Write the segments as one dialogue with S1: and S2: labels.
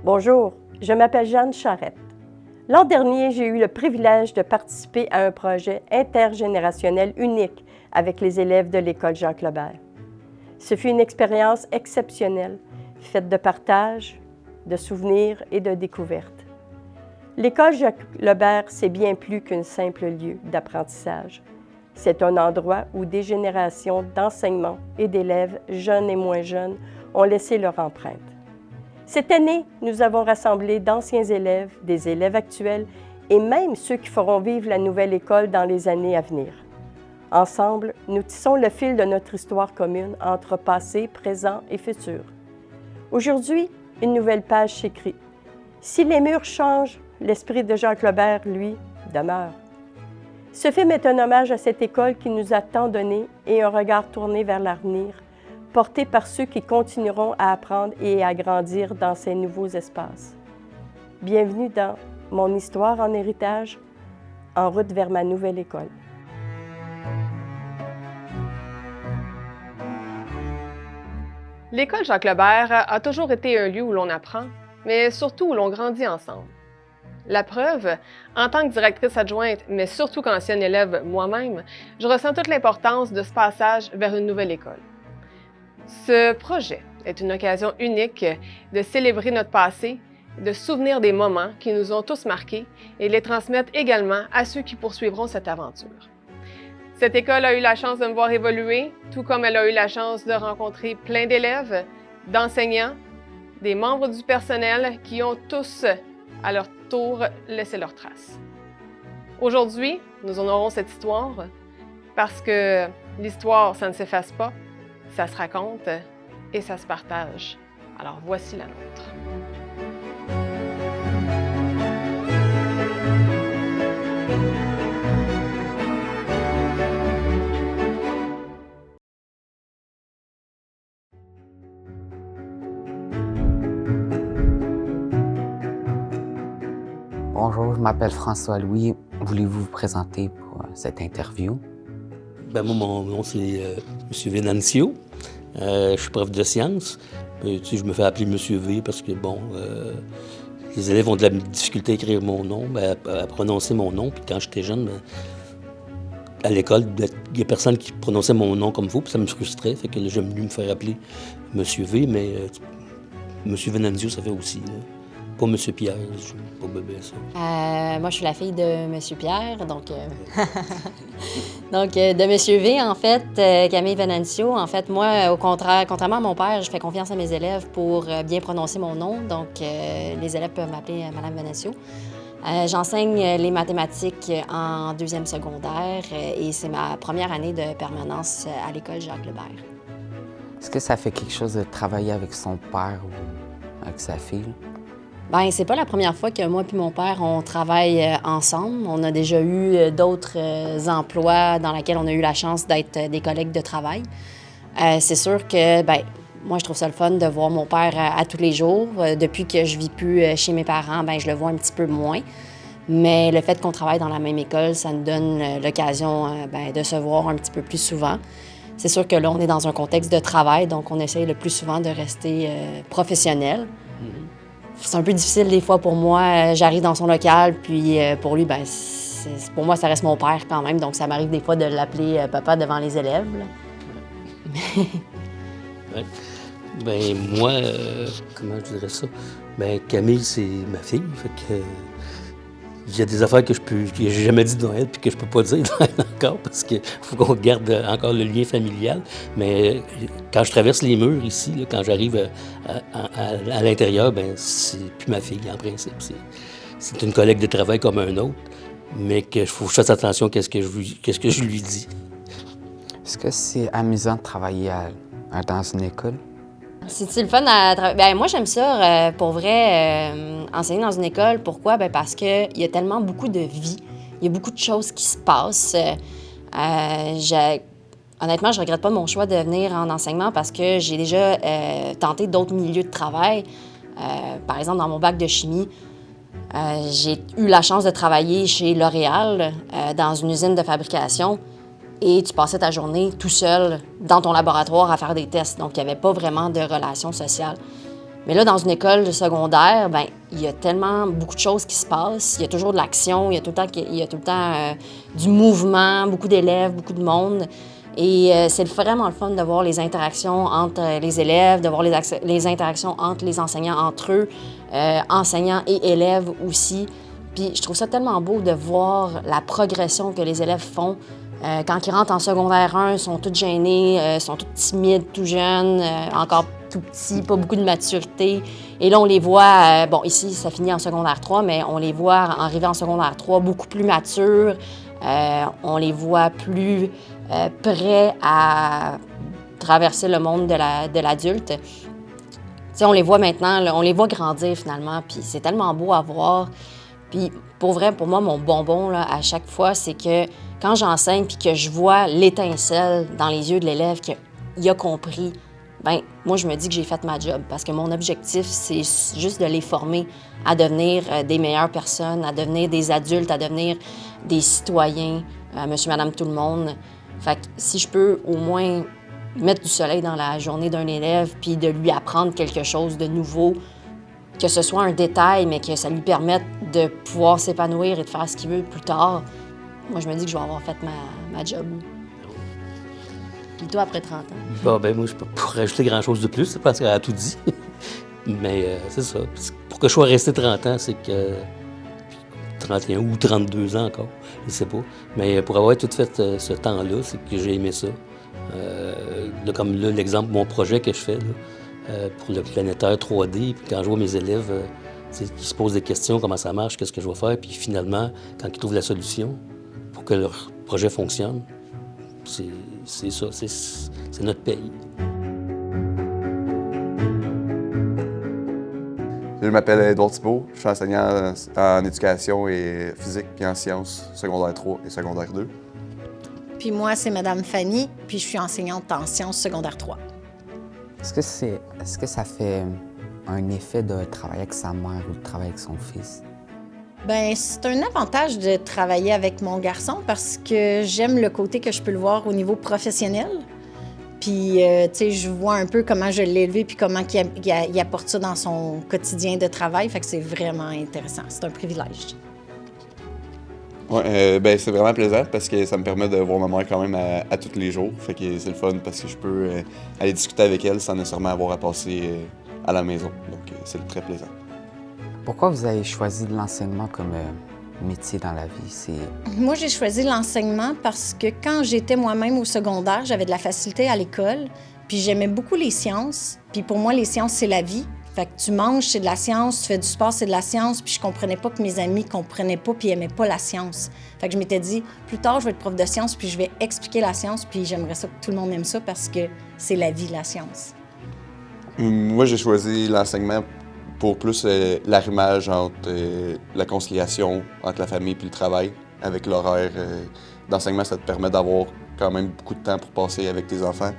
S1: Bonjour, je m'appelle Jeanne Charette. L'an dernier, j'ai eu le privilège de participer à un projet intergénérationnel unique avec les élèves de l'École Jacques-Lebert. Ce fut une expérience exceptionnelle, faite de partage, de souvenirs et de découvertes. L'École Jacques-Lebert, c'est bien plus qu'un simple lieu d'apprentissage. C'est un endroit où des générations d'enseignements et d'élèves, jeunes et moins jeunes, ont laissé leur empreinte. Cette année, nous avons rassemblé d'anciens élèves, des élèves actuels et même ceux qui feront vivre la nouvelle école dans les années à venir. Ensemble, nous tissons le fil de notre histoire commune entre passé, présent et futur. Aujourd'hui, une nouvelle page s'écrit. Si les murs changent, l'esprit de Jacques-Lebert, lui, demeure. Ce film est un hommage à cette école qui nous a tant donné et un regard tourné vers l'avenir, porté par ceux qui continueront à apprendre et à grandir dans ces nouveaux espaces. Bienvenue dans mon histoire en héritage, en route vers ma nouvelle école.
S2: L'École Jacques-Lebert a toujours été un lieu où l'on apprend, mais surtout où l'on grandit ensemble. La preuve, en tant que directrice adjointe, mais surtout qu'ancienne élève moi-même, je ressens toute l'importance de ce passage vers une nouvelle école. Ce projet est une occasion unique de célébrer notre passé, de souvenir des moments qui nous ont tous marqués et de les transmettre également à ceux qui poursuivront cette aventure. Cette école a eu la chance de me voir évoluer, tout comme elle a eu la chance de rencontrer plein d'élèves, d'enseignants, des membres du personnel qui ont tous, à leur tour, laissé leurs traces. Aujourd'hui, nous honorons cette histoire parce que l'histoire, ça ne s'efface pas, ça se raconte et ça se partage. Alors voici la nôtre.
S3: Bonjour, je m'appelle François-Louis. Voulez-vous vous présenter pour cette interview?
S4: Mon nom, c'est M. Venancio. Je suis prof de sciences. Je me fais appeler M. V parce que, les élèves ont de la difficulté à écrire mon nom, à prononcer mon nom. Puis quand j'étais jeune, à l'école, il n'y a personne qui prononçait mon nom comme vous, puis ça me frustrait. Fait que j'aime mieux me faire appeler M. V, mais M. Venancio, ça fait aussi. Là. Pas M. Pierre, je pas bébé ça.
S5: Moi, je suis la fille de M. Pierre, donc de M. V, en fait, Camille Venancio. En fait, moi, au contraire, contrairement à mon père, je fais confiance à mes élèves pour bien prononcer mon nom. Donc, les élèves peuvent m'appeler Madame Venancio. J'enseigne les mathématiques en deuxième secondaire et c'est ma première année de permanence à l'École Jacques-Lebert.
S3: Est-ce que ça fait quelque chose de travailler avec son père ou avec sa fille?
S5: Bien, c'est pas la première fois que moi et mon père, on travaille ensemble. On a déjà eu d'autres emplois dans lesquels on a eu la chance d'être des collègues de travail. C'est sûr que, moi, je trouve ça le fun de voir mon père à tous les jours. Depuis que je vis plus chez mes parents, je le vois un petit peu moins. Mais le fait qu'on travaille dans la même école, ça nous donne l'occasion de se voir un petit peu plus souvent. C'est sûr que là, on est dans un contexte de travail, donc on essaye le plus souvent de rester professionnel. C'est un peu difficile des fois pour moi. J'arrive dans son local, puis pour lui, pour moi, ça reste mon père quand même. Donc, ça m'arrive des fois de l'appeler papa devant les élèves.
S4: Ouais. Moi, comment je dirais ça? Camille, c'est ma fille. Fait que il y a des affaires que j'ai jamais dit de Noël puis que je peux pas dire encore parce qu'il faut qu'on garde encore le lien familial. Mais quand je traverse les murs ici, là, quand j'arrive à l'intérieur, c'est plus ma fille en principe. C'est une collègue de travail comme un autre, mais qu'il faut que je fasse attention à ce que je lui dis.
S3: Est-ce que c'est amusant de travailler dans une école?
S5: C'est-tu le fun à travailler? Moi, j'aime ça, pour vrai, enseigner dans une école. Pourquoi? Parce qu'il y a tellement beaucoup de vie. Il y a beaucoup de choses qui se passent. Honnêtement, je regrette pas mon choix de venir en enseignement parce que j'ai déjà tenté d'autres milieux de travail. Par exemple, dans mon bac de chimie, j'ai eu la chance de travailler chez L'Oréal dans une usine de fabrication. Et tu passais ta journée tout seul dans ton laboratoire à faire des tests. Donc, il n'y avait pas vraiment de relation sociale. Mais là, dans une école secondaire, bien, il y a tellement beaucoup de choses qui se passent. Il y a toujours de l'action, il y a tout le temps du mouvement, beaucoup d'élèves, beaucoup de monde. Et c'est vraiment le fun de voir les interactions entre les élèves, de voir les interactions entre les enseignants entre eux, enseignants et élèves aussi. Puis je trouve ça tellement beau de voir la progression que les élèves font. Quand ils rentrent en secondaire 1, ils sont tous gênés, sont tous timides, tout jeunes, encore tout petits, pas beaucoup de maturité. Et là, on les voit, bon, ici, ça finit en secondaire 3, mais on les voit arriver en secondaire 3 beaucoup plus matures. On les voit plus prêts à traverser le monde de l'adulte. Tu sais, on les voit maintenant, là, on les voit grandir finalement, puis c'est tellement beau à voir. Puis pour vrai, pour moi, mon bonbon, là, à chaque fois, c'est que quand j'enseigne puis que je vois l'étincelle dans les yeux de l'élève qu'il a compris, bien, moi, je me dis que j'ai fait ma job parce que mon objectif, c'est juste de les former à devenir des meilleures personnes, à devenir des adultes, à devenir des citoyens, monsieur, madame, tout le monde. Fait que si je peux au moins mettre du soleil dans la journée d'un élève puis de lui apprendre quelque chose de nouveau, que ce soit un détail, mais que ça lui permette de pouvoir s'épanouir et de faire ce qu'il veut plus tard, moi, je me dis que je vais avoir fait ma job. Et toi, après 30 ans?
S4: Bon, ben moi, je peux pas rajouter grand-chose de plus, parce qu'elle a tout dit. Mais c'est ça. Pour que je sois resté 30 ans, c'est que... 31 ou 32 ans encore, je ne sais pas. Mais pour avoir tout fait ce temps-là, c'est que j'ai aimé ça. Là, comme là, l'exemple, mon projet que je fais là, pour le planétaire 3D, puis quand je vois mes élèves qui se posent des questions, comment ça marche, qu'est-ce que je vais faire, puis finalement, quand ils trouvent la solution pour que leur projet fonctionne, c'est ça, c'est notre pays.
S6: Je m'appelle Edouard Thibault, je suis enseignant en éducation et physique puis en sciences secondaire 3 et secondaire 2.
S7: Puis moi, c'est Madame Fanny, puis je suis enseignante en sciences secondaire 3.
S3: Est-ce que ça fait un effet de travailler avec sa mère ou de travailler avec son fils?
S7: Bien, c'est un avantage de travailler avec mon garçon parce que j'aime le côté que je peux le voir au niveau professionnel. Puis, tu sais, je vois un peu comment je l'ai élevé puis comment il apporte ça dans son quotidien de travail. Fait que c'est vraiment intéressant. C'est un privilège.
S6: Oui, ben c'est vraiment plaisant parce que ça me permet de voir ma mère quand même à tous les jours. Fait que c'est le fun parce que je peux aller discuter avec elle sans nécessairement avoir à passer à la maison. Donc, c'est très plaisant.
S3: Pourquoi vous avez choisi l'enseignement comme métier dans la vie?
S7: Moi, j'ai choisi l'enseignement parce que quand j'étais moi-même au secondaire, j'avais de la facilité à l'école, puis j'aimais beaucoup les sciences. Puis pour moi, les sciences, c'est la vie. Fait que tu manges, c'est de la science, tu fais du sport, c'est de la science, puis je comprenais pas que mes amis comprenaient pas puis aimaient pas la science. Fait que je m'étais dit, plus tard, je vais être prof de sciences, puis je vais expliquer la science, puis j'aimerais ça que tout le monde aime ça parce que c'est la vie, la science.
S6: Moi, j'ai choisi l'enseignement pour plus l'arrimage entre la conciliation entre la famille et le travail. Avec l'horaire d'enseignement, ça te permet d'avoir quand même beaucoup de temps pour passer avec tes enfants.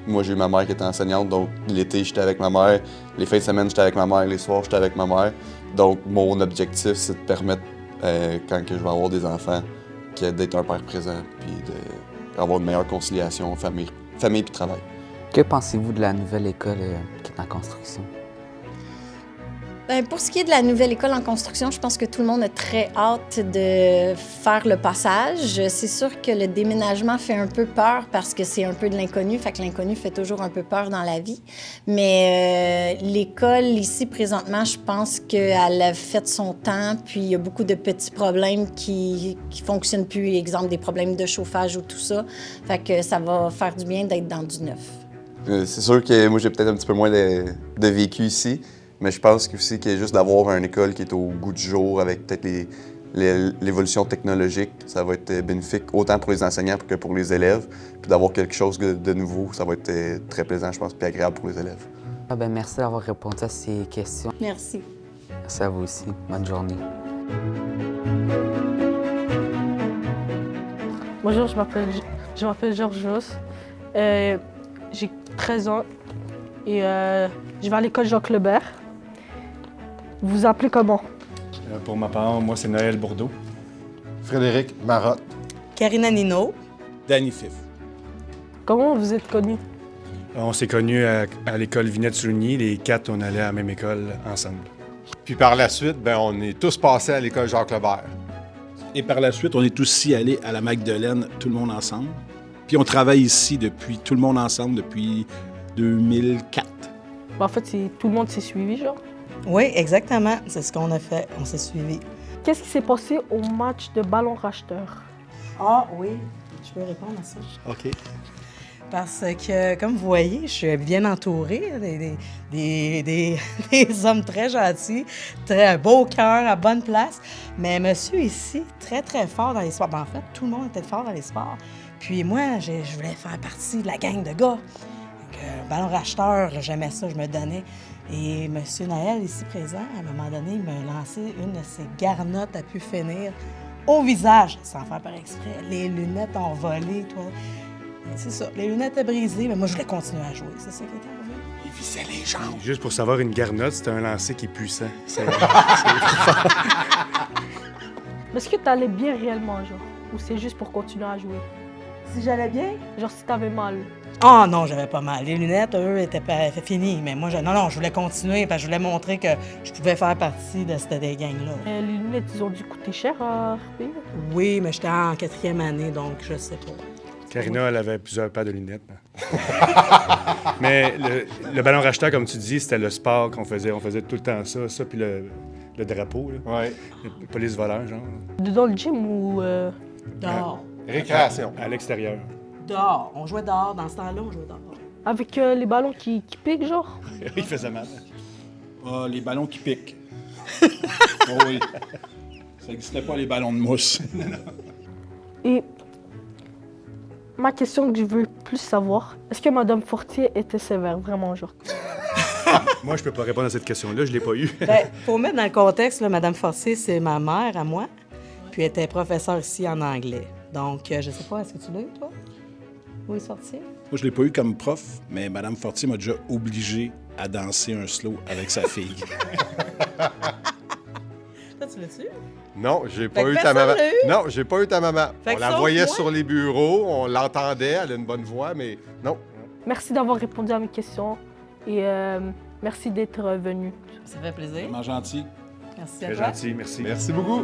S6: Moi, j'ai eu ma mère qui était enseignante, donc l'été, j'étais avec ma mère. Les fins de semaine, j'étais avec ma mère. Les soirs, j'étais avec ma mère. Donc, mon objectif, c'est de permettre, quand que je vais avoir des enfants, d'être un père présent puis d'avoir une meilleure conciliation famille puis travail.
S3: Que pensez-vous de la nouvelle école qui est en construction?
S7: Bien, pour ce qui est de la nouvelle école en construction, je pense que tout le monde a très hâte de faire le passage. C'est sûr que le déménagement fait un peu peur parce que c'est un peu de l'inconnu, fait que l'inconnu fait toujours un peu peur dans la vie. Mais l'école ici, présentement, je pense qu'elle a fait son temps, puis il y a beaucoup de petits problèmes qui fonctionnent plus, exemple des problèmes de chauffage ou tout ça. Fait que ça va faire du bien d'être dans du neuf.
S6: C'est sûr que moi, j'ai peut-être un petit peu moins de vécu ici. Mais je pense aussi que juste d'avoir une école qui est au goût du jour avec peut-être l'évolution technologique, ça va être bénéfique autant pour les enseignants que pour les élèves. Puis d'avoir quelque chose de nouveau, ça va être très plaisant, je pense, puis agréable pour les élèves.
S3: Merci d'avoir répondu à ces questions.
S7: Merci.
S3: Merci à vous aussi. Bonne journée.
S8: Bonjour, je m'appelle Georgios. J'ai 13 ans et je vais à l'école Jacques-Lebert. Vous vous appelez comment?
S9: Pour ma part, moi, c'est Noël Bourdeau.
S10: Frédéric Marotte.
S11: Karina Nino.
S10: Danny Fif.
S8: Comment vous êtes connus?
S9: On s'est connus à l'école Vinette-Soligny. Les 4, on allait à la même école ensemble.
S10: Puis par la suite, on est tous passés à l'école Jacques-Lebert.
S11: Et par la suite, on est aussi allés à la Magdeleine, tout le monde ensemble. Puis on travaille ici tout le monde ensemble depuis 2004.
S8: En fait, tout le monde s'est suivi, genre.
S12: Oui, exactement. C'est ce qu'on a fait. On s'est suivis.
S8: Qu'est-ce qui s'est passé au match de ballon racheteur?
S12: Ah oui, je peux répondre à ça.
S11: OK.
S12: Parce que, comme vous voyez, je suis bien entourée, des hommes très gentils, très beau cœur, à bonne place. Mais monsieur ici, très, très fort dans les sports. En fait, tout le monde était fort dans les sports. Puis moi, je voulais faire partie de la gang de gars. Donc, ballon racheteur, j'aimais ça, je me donnais. Et monsieur Noël, ici présent, à un moment donné, il m'a lancé une de ses garnottes à pu finir au visage, sans faire par exprès. Les lunettes ont volé, toi. C'est ça, les lunettes étaient brisées, mais moi, je voulais continuer à jouer. C'est ça qui est arrivé.
S11: Il visait les jambes.
S9: Juste pour savoir, une garnotte, c'est un lancer qui est puissant.
S8: Mais est-ce que t'allais bien réellement, genre? Ou c'est juste pour continuer à jouer?
S12: Si j'allais bien?
S8: Genre si t'avais mal?
S12: Ah non, j'avais pas mal. Les lunettes, eux, étaient finies. Mais moi, non, je voulais continuer parce que je voulais montrer que je pouvais faire partie de cette gang-là.
S8: Les lunettes, ils ont dû coûter cher à repayer?
S12: Oui, mais j'étais en 4e année, donc je sais pas.
S9: Karina, elle avait plusieurs paires de lunettes. Mais le ballon racheteur, comme tu dis, c'était le sport qu'on faisait. On faisait tout le temps ça puis le drapeau, là.
S10: Ouais.
S9: Le police voleur, genre.
S8: Dans le gym ou...
S12: Dehors.
S10: Récréation.
S9: À l'extérieur.
S12: Dehors. On jouait dehors. Dans ce temps-là, on jouait dehors.
S8: Avec les ballons qui piquent, genre?
S9: Il faisait mal.
S11: Ah, les ballons qui piquent. Oh oui. Ça n'existait pas, les ballons de mousse.
S8: Et ma question que je veux plus savoir, est-ce que Mme Fortier était sévère, vraiment, genre?
S9: Moi, je peux pas répondre à cette question-là, je l'ai pas eue.
S12: Bien, pour mettre dans le contexte, là, Mme Fortier, c'est ma mère à moi, puis elle était professeure ici en anglais. Donc, je sais pas, est-ce que tu l'as eu, toi? Louise Fortier?
S11: Moi, je l'ai pas eu comme prof, mais Mme Fortier m'a déjà obligé à danser un slow avec sa fille.
S12: Toi, tu l'as-tu?
S10: Non, j'ai pas
S12: Fait que
S10: eu ta
S12: personne
S10: maman.
S12: l'a eu?
S10: Non, j'ai pas eu ta maman.
S12: Fait
S10: On
S12: que
S10: la
S12: sauf
S10: voyait
S12: moi.
S10: sur les bureaux, on l'entendait, elle a une bonne voix, mais non.
S8: Merci d'avoir répondu à mes questions et merci d'être venu.
S12: Ça fait plaisir.
S11: Vraiment gentil.
S12: Merci à
S9: Très
S12: toi.
S9: gentil, merci.
S10: Merci beaucoup.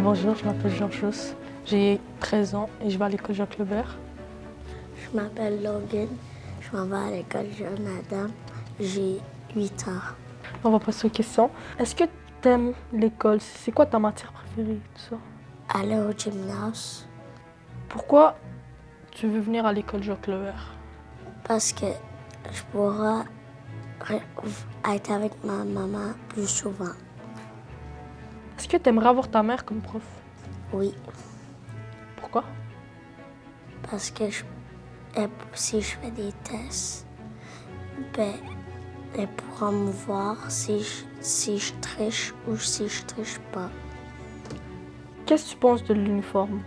S8: Bonjour, je m'appelle Jean-Chose. J'ai 13 ans et je vais à l'école Jacques-Lebert.
S13: Je m'appelle Logan. Je m'en vais à l'école Jeune Adam. J'ai 8 ans.
S8: On va passer aux questions. Est-ce que tu aimes l'école? C'est quoi ta matière préférée, tout ça?
S13: Aller au gymnase
S8: Pourquoi tu veux venir à l'école Jacques-Lebert?
S13: parce que je pourrai être avec ma maman plus souvent.
S8: Est-ce que tu aimerais avoir ta mère comme prof?
S13: Oui,
S8: Pourquoi?
S13: parce que si je fais des tests, elle pourra me voir si je triche ou si je triche pas.
S8: Qu'est-ce que tu penses de l'uniforme?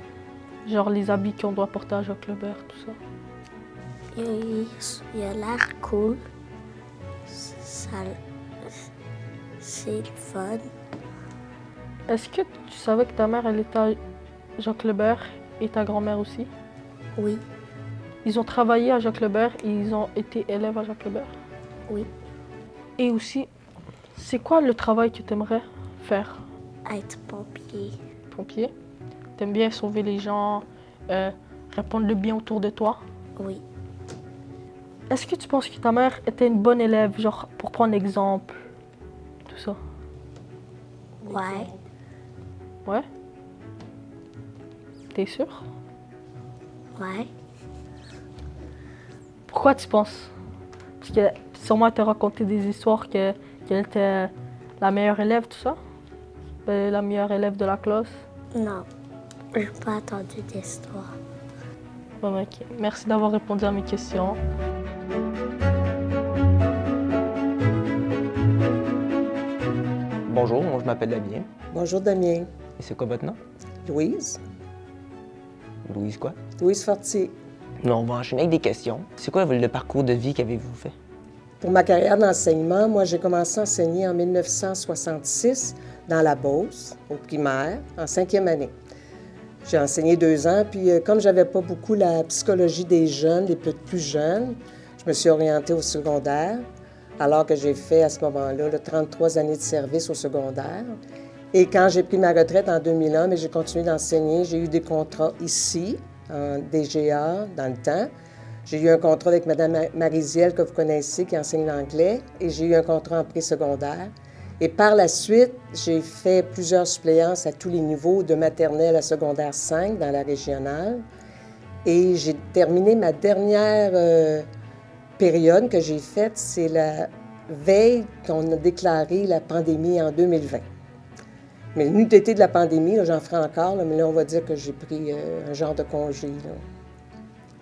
S8: Genre les habits qu'on doit porter à Jacques-Lebert, tout ça.
S13: Il a l'air cool. C'est le fun.
S8: Est-ce que tu savais que ta mère, elle était à Jacques-Lebert et ta grand-mère aussi?
S13: Oui,
S8: Ils ont travaillé à Jacques-Lebert et ils ont été élèves à Jacques-Lebert?
S13: oui.
S8: Et aussi, c'est quoi le travail que tu aimerais faire?
S13: Être pompier.
S8: Pompier? T'aimes bien sauver les gens, répondre le bien autour de toi?
S13: Oui,
S8: Est-ce que tu penses que ta mère était une bonne élève, genre pour prendre exemple, tout ça?
S13: ouais,
S8: Ouais? T'es sûr?
S13: ouais.
S8: Pourquoi tu penses? Parce que sûrement elle t'a raconté des histoires qu'elle était la meilleure élève, tout ça? La meilleure élève de la classe?
S13: Non, j'ai pas entendu d'histoire.
S8: Bon, ok. Merci d'avoir répondu à mes questions.
S14: Bonjour, moi je m'appelle Damien.
S15: Bonjour Damien.
S14: Et c'est quoi votre nom?
S15: Louise.
S14: Louise quoi?
S15: Louise Fortier.
S14: Non, on va enchaîner avec des questions. C'est quoi le parcours de vie qu'avez-vous fait?
S15: Pour ma carrière d'enseignement, moi j'ai commencé à enseigner en 1966 dans la Beauce, au primaire, en 5e année. J'ai enseigné 2 ans, puis comme j'avais pas beaucoup la psychologie des jeunes, des plus jeunes, je me suis orientée au secondaire, alors que j'ai fait à ce moment-là 33 années de service au secondaire. Et quand j'ai pris ma retraite en 2001, mais j'ai continué d'enseigner. J'ai eu des contrats ici, en DGA, dans le temps. J'ai eu un contrat avec Mme Marisiel, que vous connaissez, qui enseigne l'anglais, et j'ai eu un contrat en pré-secondaire. Et par la suite, j'ai fait plusieurs suppléances à tous les niveaux, de maternelle à secondaire 5 dans la régionale. Et j'ai terminé ma dernière période que j'ai faite, c'est la veille qu'on a déclaré la pandémie en 2020. Mais n'eût été de la pandémie, là, j'en ferai encore, là, mais là, on va dire que j'ai pris un genre de congé. Là.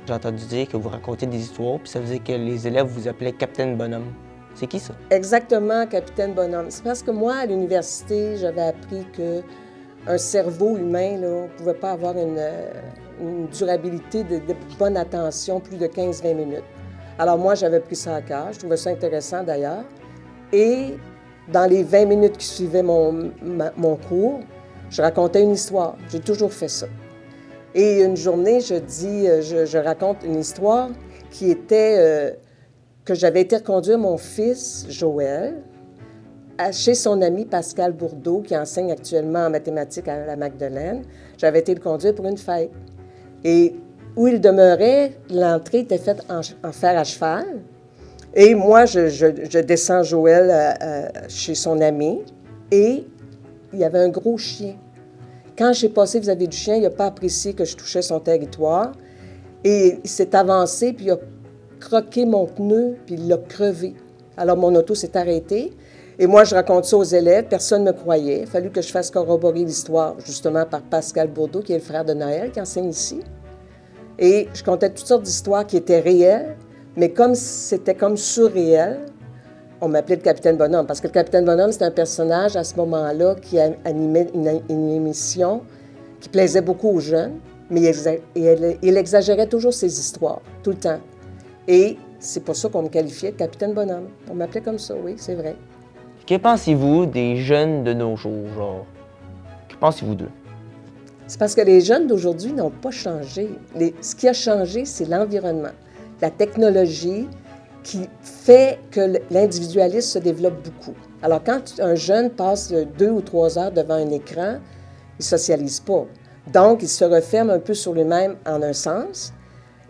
S14: J'ai entendu dire que vous racontiez des histoires, puis ça faisait que les élèves vous appelaient Capitaine Bonhomme. C'est qui ça?
S15: Exactement, Capitaine Bonhomme. C'est parce que moi, à l'université, j'avais appris qu'un cerveau humain ne pouvait pas avoir une durabilité de bonne attention plus de 15-20 minutes. Alors moi, j'avais pris ça à cœur. Je trouvais ça intéressant d'ailleurs. Et dans les 20 minutes qui suivaient mon cours, je racontais une histoire. J'ai toujours fait ça. Et une journée, je raconte une histoire qui était que j'avais été reconduire mon fils, Joël, chez son ami Pascal Bourdeau, qui enseigne actuellement en mathématiques à la Magdeleine. J'avais été le conduire pour une fête. Et où il demeurait, l'entrée était faite en fer à cheval. Et moi, je descends Joël chez son ami et il y avait un gros chien. Quand j'ai passé vis-à-vis du chien, il n'a pas apprécié que je touchais son territoire. Et il s'est avancé, puis il a croqué mon pneu, puis il l'a crevé. Alors, mon auto s'est arrêtée. Et moi, je raconte ça aux élèves. Personne ne me croyait. Il a fallu que je fasse corroborer l'histoire, justement, par Pascal Bourdeau, qui est le frère de Noël, qui enseigne ici. Et je contais toutes sortes d'histoires qui étaient réelles, mais comme c'était comme surréel, on m'appelait le Capitaine Bonhomme, parce que le Capitaine Bonhomme, c'était un personnage à ce moment-là qui animait une émission qui plaisait beaucoup aux jeunes, mais il exagérait toujours ses histoires, tout le temps. Et c'est pour ça qu'on me qualifiait de Capitaine Bonhomme. On m'appelait comme ça, oui, c'est vrai.
S14: Que pensez-vous des jeunes de nos jours, genre? Que pensez-vous d'eux?
S15: C'est parce que les jeunes d'aujourd'hui n'ont pas changé. Ce qui a changé, c'est l'environnement, la technologie qui fait que l'individualisme se développe beaucoup. Alors, quand un jeune passe 2 ou 3 heures devant un écran, il ne socialise pas. Donc, il se referme un peu sur lui-même en un sens,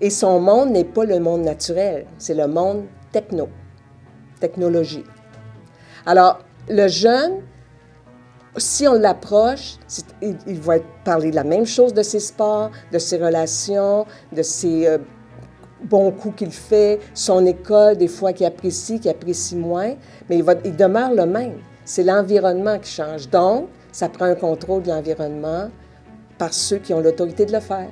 S15: et son monde n'est pas le monde naturel, c'est le monde technologie. Alors, le jeune, si on l'approche, il va parler de la même chose de ses sports, de ses relations, de ses bons coups qu'il fait, son école, des fois qu'il apprécie moins, mais il demeure le même. C'est l'environnement qui change. Donc, ça prend un contrôle de l'environnement par ceux qui ont l'autorité de le faire.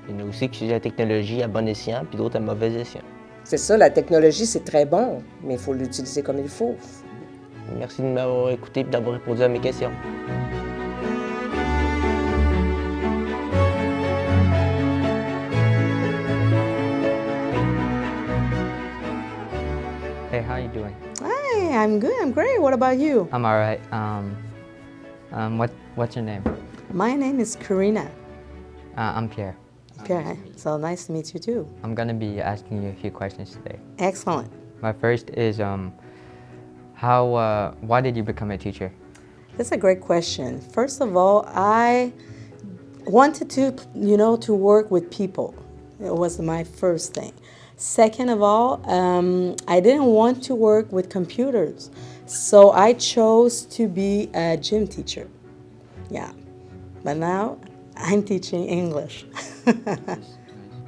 S14: Il y en a aussi qui utilisent la technologie à bon escient, puis d'autres à mauvais escient.
S15: C'est ça, la technologie, c'est très bon, mais il faut l'utiliser comme il faut.
S14: Merci de m'avoir écouté et d'avoir répondu à mes questions.
S16: Hey, how you doing?
S12: Hi, I'm good. I'm great. What about you?
S16: I'm all right. What's your name?
S12: My name is Karina.
S16: I'm Pierre.
S12: Pierre, so nice to meet you too.
S16: I'm gonna be asking you a few questions today.
S12: Excellent.
S16: My first is, why did you become a teacher?
S12: That's a great question. First of all, I wanted to work with people. It was my first thing. Second of all, I didn't want to work with computers, so I chose to be a gym teacher. Yeah, but now I'm teaching English.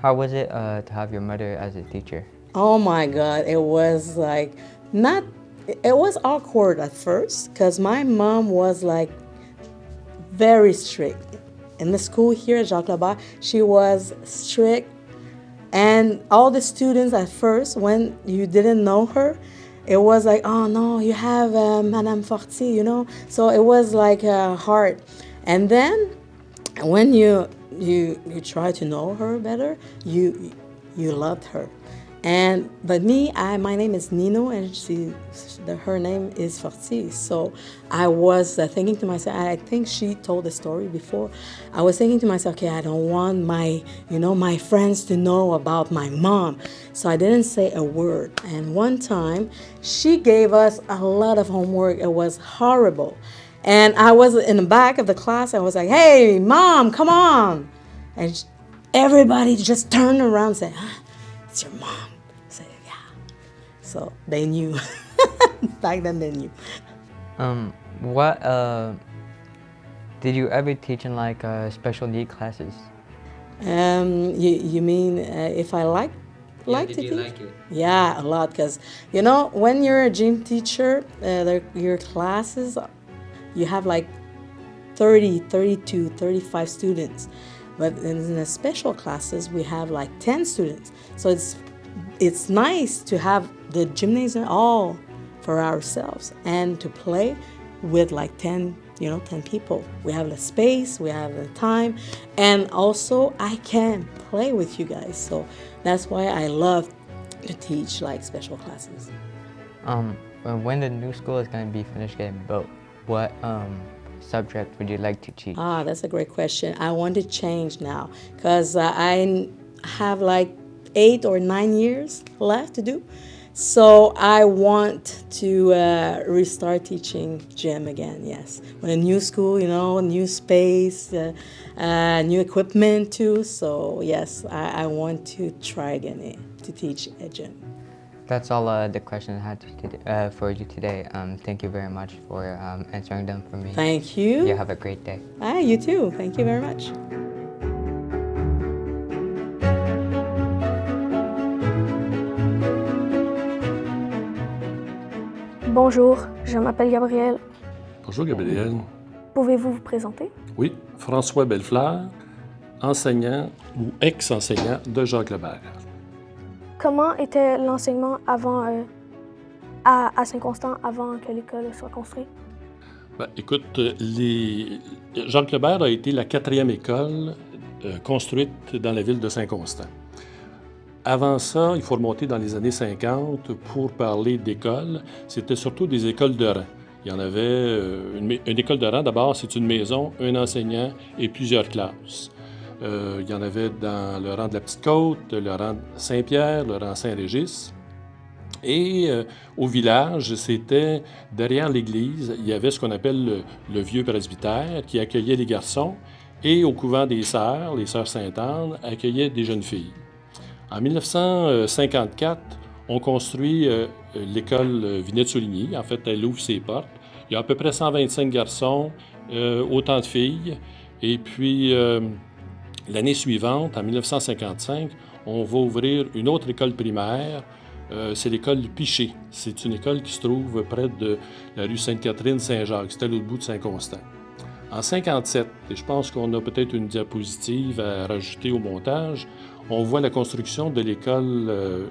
S16: How was it to have your mother as a teacher?
S12: Oh my God, it was it was awkward at first because my mom was very strict. In the school here at Jacques Lebert, she was strict. And all the students at first, when you didn't know her, it was like, oh no, you have Madame Forti, you know? So it was hard. And then when you try to know her better, you loved her. But me, my name is Nino, and her name is Forti. So I was thinking to myself, I think she told the story before. I was thinking to myself, okay, I don't want my friends to know about my mom. So I didn't say a word. And one time, she gave us a lot of homework. It was horrible. And I was in the back of the class. I was like, hey, Mom, come on. And everybody just turned around and said, it's your mom. I said, yeah. So they knew. Back then they knew.
S16: What did you ever teach in like special need classes?
S12: You mean if I like to
S16: did
S12: teach?
S16: you like it?
S12: Yeah, a lot. Because, when you're a gym teacher, your classes, you have like 30, 32, 35 students. But in the special classes, we have like 10 students. So it's nice to have the gymnasium all for ourselves and to play with like 10 people. We have the space, we have the time, and also I can play with you guys. So that's why I love to teach like special classes.
S16: When the new school is going to be finished getting built, what subject would you like to teach?
S12: That's a great question. I want to change now because I have like 8 or 9 years left to do. So I want to restart teaching gym again, yes. With a new school, new space, new equipment too. So yes, I want to try again to teach a gym.
S16: That's all the questions I had for you today. Thank you very much for answering them for me.
S12: Thank you.
S16: You have a great day.
S12: You too. Thank you very much.
S17: Bonjour, je m'appelle Gabriel.
S18: Bonjour Gabriel.
S17: Pouvez-vous vous présenter?
S18: Oui, François Bellefleur, enseignant ou ex-enseignant de Jacques Lebert.
S17: Comment était l'enseignement à Saint-Constant avant que l'école soit construite?
S18: Écoute, Jacques Lebert a été la 4e école construite dans la ville de Saint-Constant. Avant ça, il faut remonter dans les années 50 pour parler d'écoles. C'était surtout des écoles de rang. Il y en avait une école de rang, d'abord, c'est une maison, un enseignant et plusieurs classes. Il y en avait dans le rang de la Petite-Côte, le rang de Saint-Pierre, le rang Saint-Régis. Et au village, c'était derrière l'église, il y avait ce qu'on appelle le vieux presbytère qui accueillait les garçons. Et au couvent des sœurs, les sœurs Sainte-Anne, accueillaient des jeunes filles. En 1954, on construit l'école Vinette-Souligny. En fait, elle ouvre ses portes. Il y a à peu près 125 garçons, autant de filles. Et puis, l'année suivante, en 1955, on va ouvrir une autre école primaire. C'est l'école Piché. C'est une école qui se trouve près de la rue Sainte-Catherine-Saint-Jacques. C'est à l'autre bout de Saint-Constant. En 1957, et je pense qu'on a peut-être une diapositive à rajouter au montage, on voit la construction de l'école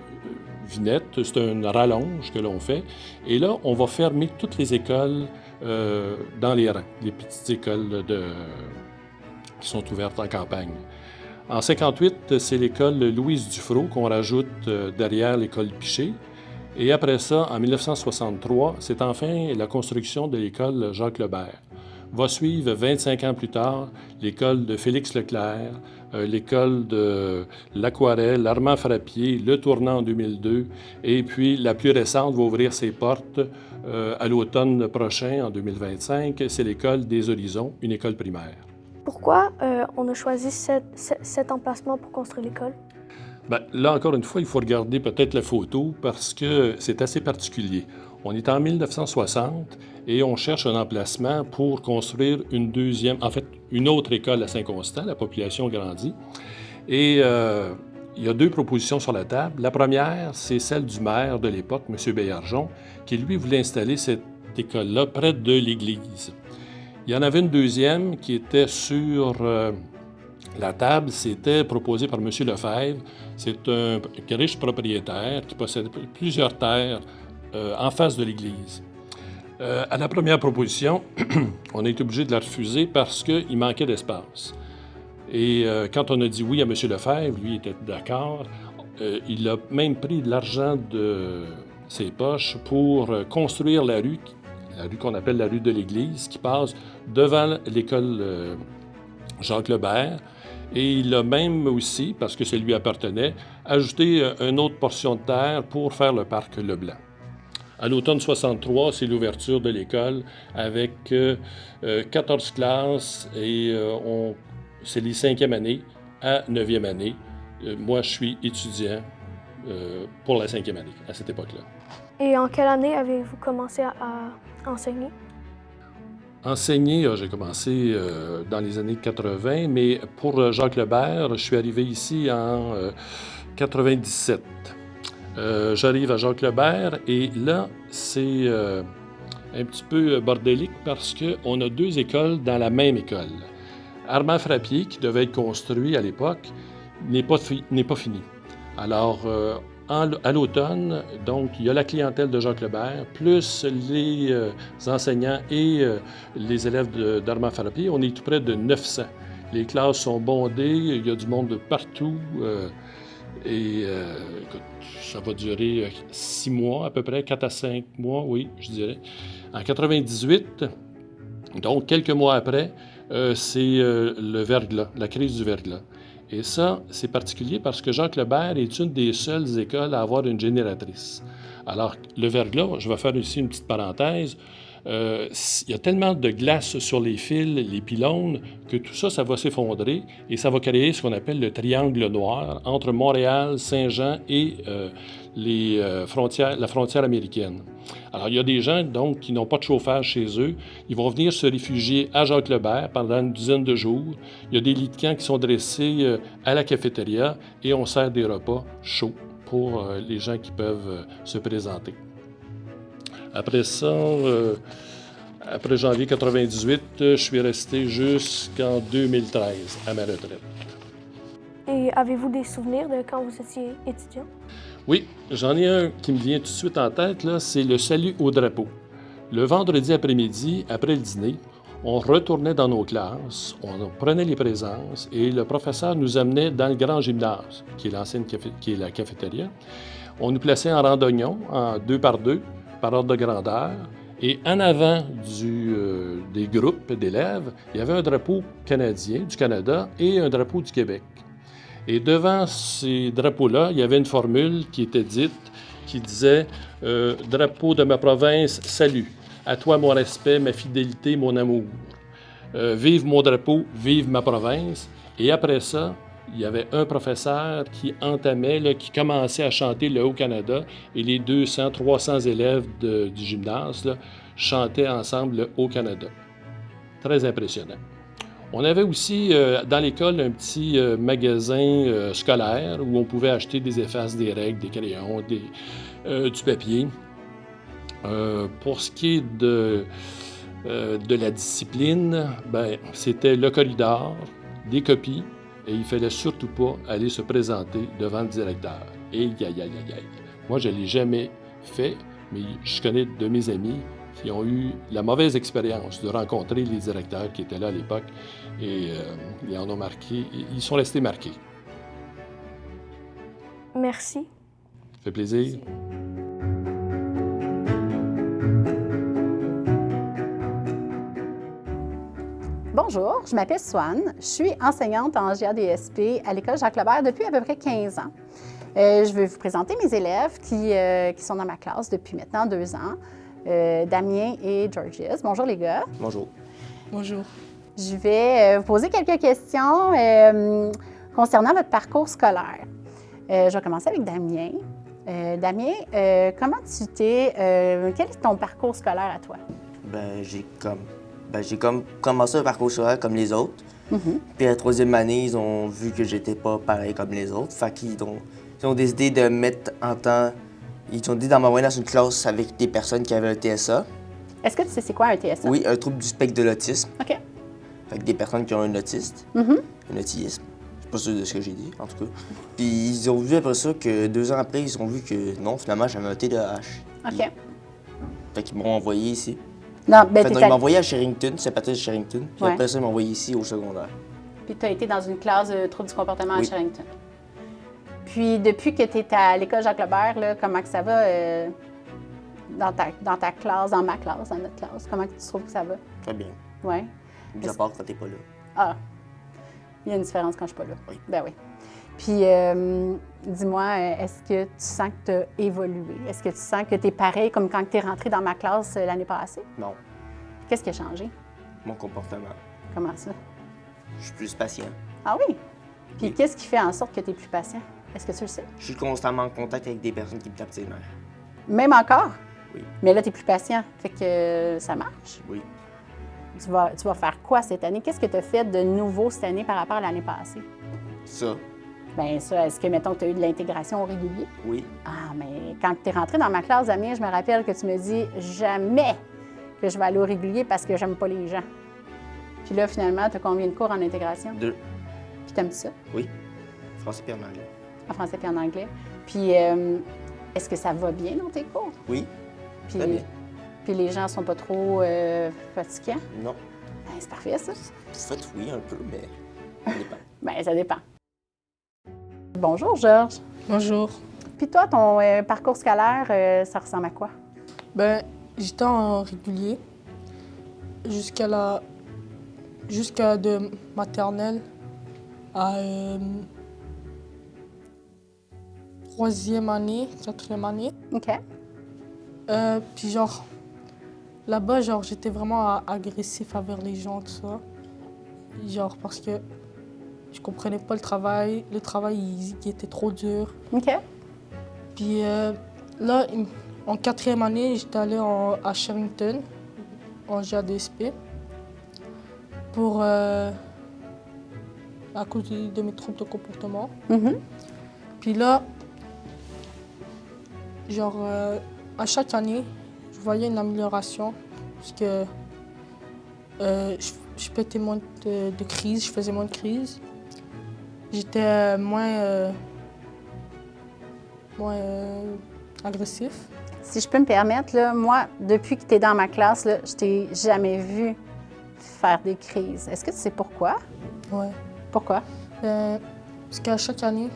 S18: Vinette. C'est une rallonge que l'on fait. Et là, on va fermer toutes les écoles dans les rangs, les petites écoles qui sont ouvertes en campagne. En 1958, c'est l'école Louise Dufrot qu'on rajoute derrière l'école Piché. Et après ça, en 1963, c'est enfin la construction de l'école Jacques Lebert. Va suivre 25 ans plus tard l'école de Félix Leclerc, l'école de l'Aquarelle, Armand Frappier, Le Tournant en 2002, et puis la plus récente va ouvrir ses portes à l'automne prochain, en 2025, c'est l'école des Horizons, une école primaire.
S17: Pourquoi on a choisi cet emplacement pour construire l'école?
S18: Là, encore une fois, il faut regarder peut-être la photo parce que c'est assez particulier. On est en 1960 et on cherche un emplacement pour construire une autre école à Saint-Constant. La population grandit. Et il y a 2 propositions sur la table. La première, c'est celle du maire de l'époque, M. Béargeon, qui, lui, voulait installer cette école-là près de l'église. Il y en avait une deuxième qui était sur la table, c'était proposé par M. Lefebvre. C'est un riche propriétaire qui possède plusieurs terres en face de l'église. À la première proposition, on a été obligé de la refuser parce qu'il manquait d'espace. Et quand on a dit oui à M. Lefebvre, lui était d'accord, il a même pris de l'argent de ses poches pour construire la rue qu'on appelle la rue de l'Église, qui passe devant l'école Jacques Lebert. Et il a même aussi, parce que ça lui appartenait, ajouté une autre portion de terre pour faire le parc Leblanc. À l'automne 63, c'est l'ouverture de l'école avec 14 classes et c'est les 5e années à 9e année. Moi, je suis étudiant pour la 5e année à cette époque-là.
S17: Et en quelle année avez-vous commencé à enseigner?
S18: Enseigner, j'ai commencé dans les années 80, mais pour Jacques Lebert, je suis arrivé ici en 97. J'arrive à Jacques Lebert et là, c'est un petit peu bordélique parce qu'on a 2 écoles dans la même école. Armand Frappier, qui devait être construit à l'époque, n'est pas fini. Alors, à l'automne, donc, il y a la clientèle de Jacques Lebert, plus les enseignants et les élèves d'Armand Frappier. On est tout près de 900. Les classes sont bondées, il y a du monde de partout. Écoute, ça va durer 6 mois à peu près, 4 à 5 mois, oui, je dirais. En 98, donc quelques mois après, c'est le verglas, la crise du verglas. Et ça, c'est particulier parce que Jacques Lebert est une des seules écoles à avoir une génératrice. Alors, le verglas, je vais faire ici une petite parenthèse, il y a tellement de glace sur les fils, les pylônes, que tout ça, ça va s'effondrer et ça va créer ce qu'on appelle le triangle noir entre Montréal, Saint-Jean et la frontière américaine. Alors, il y a des gens, donc, qui n'ont pas de chauffage chez eux. Ils vont venir se réfugier à Jacques Lebert pendant une dizaine de jours. Il y a des lits de camp qui sont dressés à la cafétéria et on sert des repas chauds pour les gens qui peuvent se présenter. Après ça, après janvier 98, je suis resté jusqu'en 2013 à ma retraite.
S17: Et avez-vous des souvenirs de quand vous étiez étudiant?
S18: Oui, j'en ai un qui me vient tout de suite en tête, là, c'est le salut au drapeau. Le vendredi après-midi, après le dîner, on retournait dans nos classes, on prenait les présences et le professeur nous amenait dans le grand gymnase, qui est la cafétéria. On nous plaçait en randonnion, en 2 par 2, par ordre de grandeur. Et en avant des groupes d'élèves, il y avait un drapeau canadien, du Canada, et un drapeau du Québec. Et devant ces drapeaux-là, il y avait une formule qui était dite, qui disait « Drapeau de ma province, salut. À toi mon respect, ma fidélité, mon amour. Vive mon drapeau, vive ma province. » Et après ça, il y avait un professeur qui entamait, qui commençait à chanter le Haut-Canada et les 200, 300 élèves du gymnase là, chantaient ensemble le Haut-Canada. Très impressionnant. On avait aussi dans l'école un petit magasin scolaire où on pouvait acheter des effaces, des règles, des crayons, du papier. Pour ce qui est de la discipline, c'était le corridor, des copies, et il ne fallait surtout pas aller se présenter devant le directeur. Et aïe, aïe, aïe, aïe. Moi, je ne l'ai jamais fait, mais je connais de mes amis qui ont eu la mauvaise expérience de rencontrer les directeurs qui étaient là à l'époque et ils en ont marqué, ils sont restés marqués.
S17: Merci.
S18: Ça fait plaisir.
S19: Bonjour, je m'appelle Swan. Je suis enseignante en GADSP à l'École Jacques Lebert depuis à peu près 15 ans. Je vais vous présenter mes élèves qui sont dans ma classe depuis maintenant 2 ans. Damien et Georges. Bonjour les gars.
S14: Bonjour.
S12: Bonjour.
S19: Je vais vous poser quelques questions concernant votre parcours scolaire. Je vais commencer avec Damien. Damien, comment tu t'es... quel est ton parcours scolaire à toi?
S14: J'ai commencé un parcours scolaire comme les autres. Puis à la 3e année, ils ont vu que j'étais pas pareil comme les autres. Fait qu'ils ont décidé de me mettre en temps... Ils ont dit de m'envoyer dans une classe avec des personnes qui avaient un TSA.
S19: Est-ce que tu sais c'est quoi un TSA?
S14: Oui, un trouble du spectre de l'autisme.
S19: OK.
S14: Fait que des personnes qui ont un autiste, un autisme. Je suis pas sûr de ce que j'ai dit, en tout cas. Puis ils ont vu après ça que 2 ans après, ils ont vu que non, finalement, j'avais un TDAH.
S19: OK.
S14: Fait qu'ils m'ont envoyé ici.
S19: Non,
S14: ils m'ont envoyé à Sherrington, c'est Patrice Sherrington. Puis
S19: Ouais.
S14: après ça, ils m'ont envoyé ici au secondaire.
S19: Puis tu as été dans une classe de troubles du comportement à Sherrington. Puis, depuis que tu es à l'école Jacques-Lebert, là, comment que ça va dans ta classe, dans ma classe, dans notre classe? Comment tu trouves que ça va?
S14: Très bien.
S19: Oui.
S14: Mis à part quand t'es pas là.
S19: Ah, il y a une différence quand je suis pas là.
S14: Oui.
S19: Ben oui. Puis, dis-moi, est-ce que tu sens que tu as évolué? Est-ce que tu sens que tu es pareil comme quand tu es rentré dans ma classe l'année passée?
S14: Non.
S19: Qu'est-ce qui a changé?
S14: Mon comportement.
S19: Comment ça?
S14: Je suis plus patient.
S19: Ah oui? Puis, qu'est-ce qui fait en sorte que tu es plus patient? Est-ce que tu le sais?
S14: Je suis constamment en contact avec des personnes qui me tapent ses nerfs.
S19: Même encore?
S14: Oui.
S19: Mais là, tu es plus patient. Fait que ça marche.
S14: Oui.
S19: Tu vas faire quoi cette année? Qu'est-ce que tu as fait de nouveau cette année par rapport à l'année passée?
S14: Ça.
S19: Bien, ça, est-ce que, mettons, tu as eu de l'intégration au régulier?
S14: Oui.
S19: Ah, mais quand tu es rentré dans ma classe, Damien, je me rappelle que tu me dis jamais que je vais aller au régulier parce que j'aime pas les gens. Puis là, finalement, tu as combien de cours en intégration?
S14: 2.
S19: Puis t'aimes ça?
S14: Oui. Français et en anglais.
S19: En français puis en anglais. Puis, est-ce que ça va bien dans tes cours?
S14: Oui.
S19: Puis,
S14: Très bien.
S19: puis les gens sont pas trop fatigants?
S14: Non.
S19: Ben, c'est parfait, ça.
S14: En fait, oui, un peu, mais ça dépend.
S19: Bien, ça dépend. Bonjour, Georges.
S8: Bonjour.
S19: Puis toi, ton parcours scolaire, ça ressemble à quoi?
S8: Ben, j'étais en régulier jusqu'à de maternelle à 3e année, 4e année.
S19: OK.
S8: Puis genre, là-bas, genre, j'étais vraiment agressif envers les gens, tout ça. Genre, parce que je comprenais pas le travail. Le travail, il était trop dur.
S19: OK.
S8: Puis là, en 4e année, j'étais allée à Sherrington, en GADSP, pour à cause de mes troubles de comportement.
S19: Mm-hmm.
S8: Puis là, genre, à chaque année, je voyais une amélioration, parce que je pétais moins de crises, je faisais moins de crises. J'étais moins agressif.
S19: Si je peux me permettre, là, moi, depuis que tu es dans ma classe, là, je t'ai jamais vu faire des crises. Est-ce que tu sais pourquoi?
S8: Ouais.
S19: Pourquoi?
S8: Parce qu'à chaque année,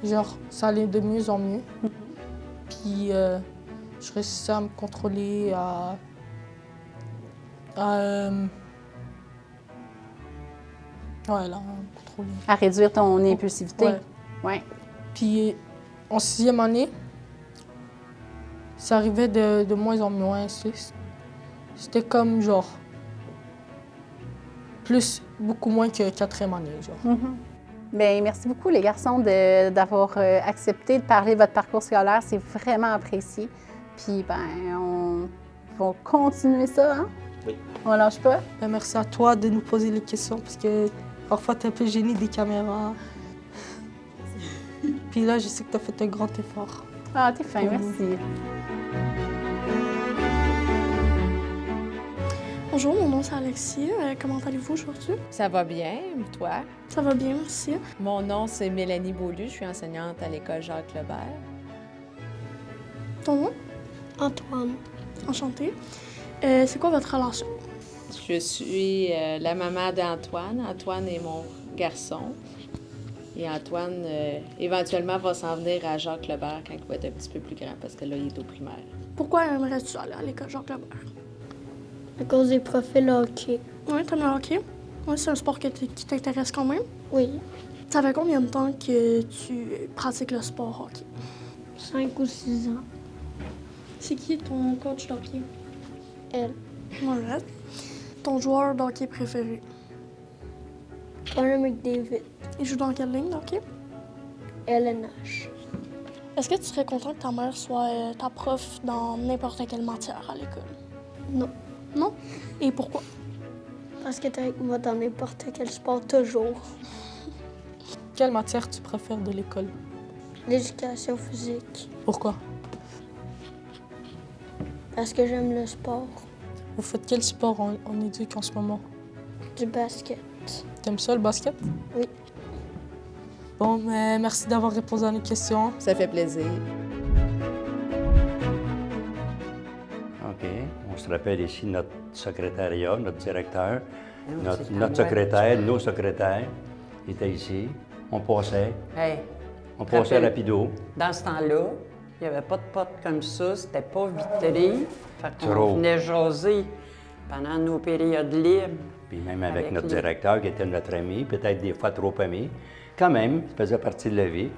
S8: genre, ça allait de mieux en mieux. Puis je réussissais à me contrôler, contrôler.
S19: À réduire ton impulsivité?
S8: Ouais.
S19: Ouais.
S8: Puis en 6e année, ça arrivait de moins en moins. C'était comme genre beaucoup moins que 4e année. Genre.
S19: Mm-hmm. Bien, merci beaucoup les garçons d'avoir accepté de parler de votre parcours scolaire. C'est vraiment apprécié. Puis ben, on va continuer ça, hein?
S14: Oui.
S19: On lâche pas?
S8: Ben, merci à toi de nous poser les questions parce que parfois t'es un peu gêné des caméras. Puis là, je sais que t'as fait un grand effort.
S19: Ah, t'es fin, merci.
S17: Bonjour, mon nom c'est Alexis. Comment allez-vous aujourd'hui?
S20: Ça va bien, toi?
S17: Ça va bien, merci.
S20: Mon nom, c'est Mélanie Beaulieu. Je suis enseignante à l'école Jacques-Lebert.
S17: Ton nom? Antoine. Enchantée. C'est quoi votre relation?
S20: Je suis la maman d'Antoine. Antoine est mon garçon. Et Antoine, éventuellement, va s'en venir à Jacques-Lebert quand il va être un petit peu plus grand, parce que là, il est au primaire.
S17: Pourquoi aimerais-tu aller à l'école Jacques-Lebert?
S13: À cause des profils hockey.
S17: Oui, t'aimes le hockey? Oui, c'est un sport qui t'intéresse quand même?
S13: Oui.
S17: Ça fait combien de temps que tu pratiques le sport hockey?
S13: 5 ou 6 ans.
S17: C'est qui ton coach d'hockey?
S13: Elle.
S17: Ouais. Ton joueur d'hockey préféré?
S13: Connor McDavid.
S17: Il joue dans quelle ligne d'hockey?
S13: LNH.
S17: Est-ce que tu serais content que ta mère soit ta prof dans n'importe quelle matière à l'école?
S13: Non.
S17: Non? Et pourquoi?
S13: Parce que t'es avec moi dans n'importe quel sport, toujours.
S8: Quelle matière tu préfères de l'école?
S13: L'éducation physique.
S8: Pourquoi?
S13: Parce que j'aime le sport.
S8: Vous faites quel sport en éduque en ce moment?
S13: Du basket.
S8: T'aimes ça, le basket?
S13: Oui.
S8: Bon, mais merci d'avoir répondu à nos questions.
S20: Ça fait plaisir.
S21: OK. On se rappelle ici notre secrétariat, notre directeur, notre secrétaire, nos secrétaires étaient ici. On passait.
S22: Hey,
S21: On passait rapido.
S1: Dans ce temps-là, il n'y avait pas de porte comme ça, c'était pas vitré. Fait qu'on
S21: Trop.
S1: venait jaser pendant nos périodes libres.
S21: Puis même avec notre directeur, qui était notre ami, peut-être des fois trop ami, quand même, ça faisait partie de la vie.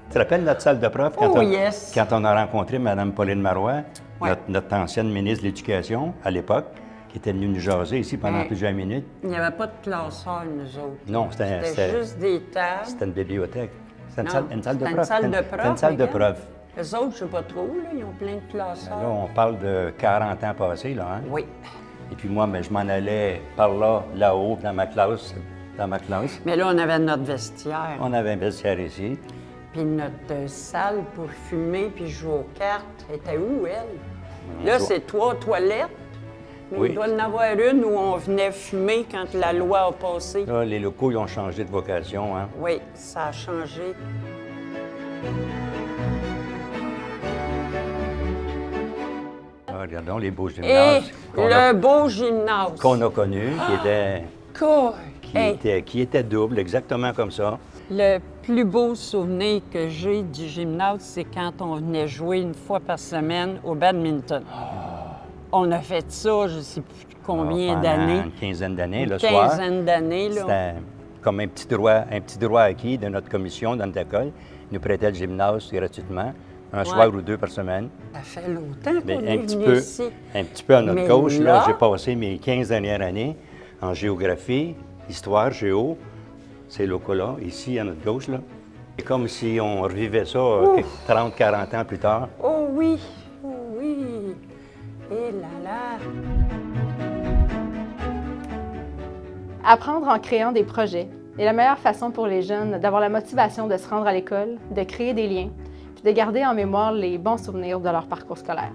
S21: Tu te rappelles notre salle de prof quand, quand on a rencontré Mme Pauline Marois, notre ancienne ministre de l'Éducation à l'époque, qui était venue nous jaser ici pendant plusieurs minutes?
S1: Il n'y avait pas de classeurs, nous autres.
S21: Non,
S1: c'était juste des tables.
S21: C'était une bibliothèque. C'était
S1: Une salle de prof.
S21: C'était une salle de prof.
S1: Eux autres, je ne sais pas trop, là, ils ont plein de classeurs.
S21: Là, on parle de 40 ans passés, là, hein?
S1: Oui.
S21: Et puis moi, je m'en allais par là, là-haut, dans ma classe.
S1: Mais là, on avait notre vestiaire.
S21: On avait un vestiaire ici.
S1: Puis notre salle pour fumer puis jouer aux cartes, était où, elle? Là, c'est 3 toilettes. Mais
S21: Oui.
S1: il doit y en avoir une où on venait fumer quand la loi a passé.
S21: Là, les locaux, ils ont changé de vocation, hein?
S1: Oui, ça a changé.
S21: Ah, regardons les beaux gymnases.
S1: Le beau gymnase.
S21: Qu'on a connu, qui était double, exactement comme ça.
S1: Le plus beau souvenir que j'ai du gymnase, c'est quand on venait jouer une fois par semaine au badminton. On a fait ça, je ne sais plus combien
S21: Pendant
S1: d'années.
S21: Une quinzaine d'années, le
S1: Une
S21: soir.
S1: quinzaine d'années, là.
S21: C'était comme un petit droit acquis de notre commission dans notre école. Ils nous prêtaient le gymnase gratuitement, un soir ou 2 par semaine.
S1: Ça fait longtemps qu'on
S21: Mais
S1: est venu ici.
S21: un petit peu à notre
S1: Mais
S21: gauche, là,
S1: là-
S21: j'ai passé mes 15 dernières années en géographie, histoire, géo, ces locaux-là, ici à notre gauche. Là. C'est comme si on revivait ça 30, 40 ans plus tard.
S1: Oh oui, oh oui. Et là là.
S19: Apprendre en créant des projets est la meilleure façon pour les jeunes d'avoir la motivation de se rendre à l'école, de créer des liens, puis de garder en mémoire les bons souvenirs de leur parcours scolaire.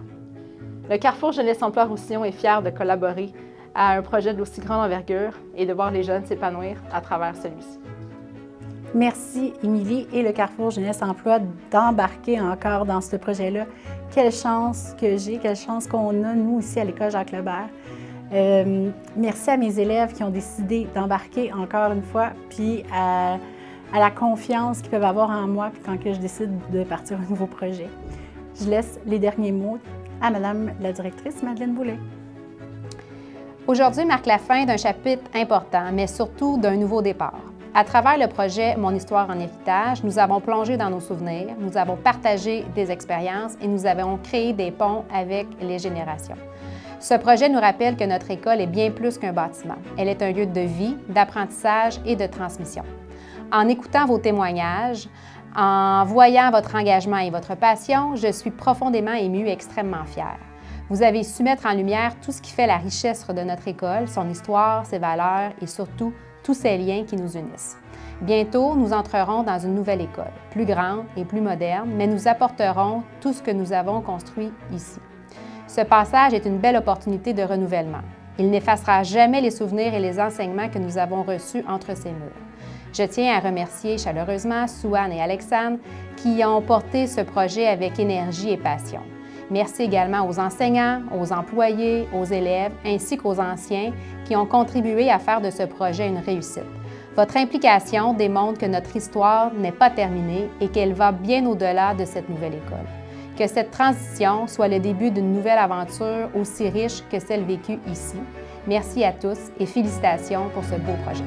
S19: Le Carrefour Jeunesse Emploi Roussillon est fier de collaborer à un projet d'aussi grande envergure et de voir les jeunes s'épanouir à travers celui-ci. Merci, Émilie et le Carrefour Jeunesse Emploi d'embarquer encore dans ce projet-là. Quelle chance que j'ai, quelle chance qu'on a, nous, ici à l'École Jacques-Lebert. Merci à mes élèves qui ont décidé d'embarquer encore une fois, puis à la confiance qu'ils peuvent avoir en moi puis quand que je décide de partir un nouveau projet. Je laisse les derniers mots à Madame la directrice Madeleine Boulay.
S22: Aujourd'hui marque la fin d'un chapitre important, mais surtout d'un nouveau départ. À travers le projet Mon histoire en héritage, nous avons plongé dans nos souvenirs, nous avons partagé des expériences et nous avons créé des ponts avec les générations. Ce projet nous rappelle que notre école est bien plus qu'un bâtiment. Elle est un lieu de vie, d'apprentissage et de transmission. En écoutant vos témoignages, en voyant votre engagement et votre passion, je suis profondément émue et extrêmement fière. Vous avez su mettre en lumière tout ce qui fait la richesse de notre école, son histoire, ses valeurs et surtout tous ces liens qui nous unissent. Bientôt, nous entrerons dans une nouvelle école, plus grande et plus moderne, mais nous apporterons tout ce que nous avons construit ici. Ce passage est une belle opportunité de renouvellement. Il n'effacera jamais les souvenirs et les enseignements que nous avons reçus entre ces murs. Je tiens à remercier chaleureusement Sue-Anne et Alexandre qui ont porté ce projet avec énergie et passion. Merci également aux enseignants, aux employés, aux élèves, ainsi qu'aux anciens qui ont contribué à faire de ce projet une réussite. Votre implication démontre que notre histoire n'est pas terminée et qu'elle va bien au-delà de cette nouvelle école. Que cette transition soit le début d'une nouvelle aventure aussi riche que celle vécue ici. Merci à tous et félicitations pour ce beau projet.